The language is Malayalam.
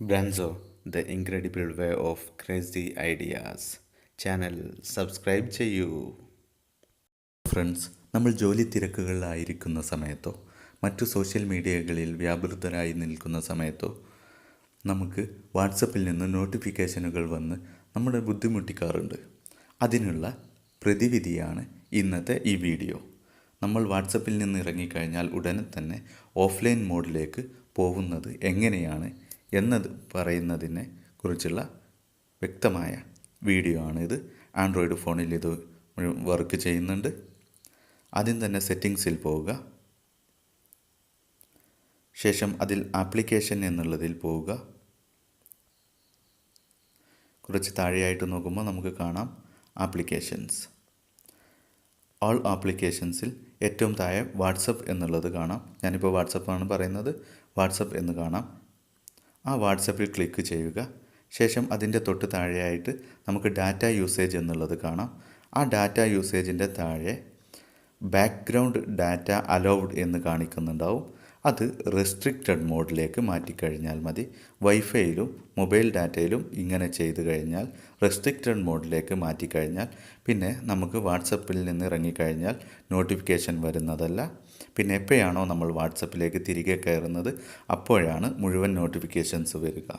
Branzo, the incredible way of crazy ideas. Channel subscribe ചെയ്യൂ. ഫ്രണ്ട്സ്, നമ്മൾ ജോലി തിരക്കുകളിലായിരിക്കുന്ന സമയത്തോ മറ്റു സോഷ്യൽ മീഡിയകളിൽ വ്യാപൃതരായി നിൽക്കുന്ന സമയത്തോ നമുക്ക് വാട്സപ്പിൽ നിന്ന് നോട്ടിഫിക്കേഷനുകൾ വന്ന് നമ്മളെ ബുദ്ധിമുട്ടിക്കാറുണ്ട്. അതിനുള്ള പ്രതിവിധിയാണ് ഇന്നത്തെ ഈ വീഡിയോ. നമ്മൾ വാട്സപ്പിൽ നിന്ന് ഇറങ്ങിക്കഴിഞ്ഞാൽ ഉടനെ തന്നെ ഓഫ്ലൈൻ മോഡിലേക്ക് പോകുന്നത് എങ്ങനെയാണ് എന്നത് പറയുന്നതിനെ കുറിച്ചുള്ള വ്യക്തമായ വീഡിയോ ആണ് ഇത്. ആൻഡ്രോയിഡ് ഫോണിൽ ഇത് വർക്ക് ചെയ്യുന്നുണ്ട്. ആദ്യം തന്നെ സെറ്റിങ്സിൽ പോവുക. ശേഷം അതിൽ ആപ്ലിക്കേഷൻ എന്നുള്ളതിൽ പോവുക. കുറച്ച് താഴെയായിട്ട് നോക്കുമ്പോൾ നമുക്ക് കാണാം ആപ്ലിക്കേഷൻസ്. ഓൾ ആപ്ലിക്കേഷൻസിൽ ഏറ്റവും താഴെ വാട്സപ്പ് എന്നുള്ളത് കാണാം. ഞാനിപ്പോൾ വാട്സപ്പാണ് പറയുന്നത്. വാട്സപ്പ് എന്ന് കാണാം. ആ വാട്സപ്പിൽ ക്ലിക്ക് ചെയ്യുക. ശേഷം അതിൻ്റെ തൊട്ട് താഴെയായിട്ട് നമുക്ക് ഡാറ്റ യൂസേജ് എന്നുള്ളത് കാണാം. ആ ഡാറ്റ യൂസേജിൻ്റെ താഴെ ബാക്ക്ഗ്രൗണ്ട് ഡാറ്റ അലൗഡ് എന്ന് കാണിക്കുന്നുണ്ടാവും. അത് റെസ്ട്രിക്റ്റഡ് മോഡിലേക്ക് മാറ്റിക്കഴിഞ്ഞാൽ മതി. വൈഫൈയിലും മൊബൈൽ ഡാറ്റയിലും ഇങ്ങനെ ചെയ്തു കഴിഞ്ഞാൽ റെസ്ട്രിക്റ്റഡ് മോഡിലേക്ക് മാറ്റിക്കഴിഞ്ഞാൽ പിന്നെ നമുക്ക് വാട്സപ്പിൽ നിന്ന് ഇറങ്ങിക്കഴിഞ്ഞാൽ നോട്ടിഫിക്കേഷൻ വരുന്നതല്ല. പിന്നെ എപ്പോഴാണോ നമ്മൾ വാട്സപ്പിലേക്ക് തിരികെ കയറുന്നത് അപ്പോഴാണ് മുഴുവൻ നോട്ടിഫിക്കേഷൻസ് വരിക.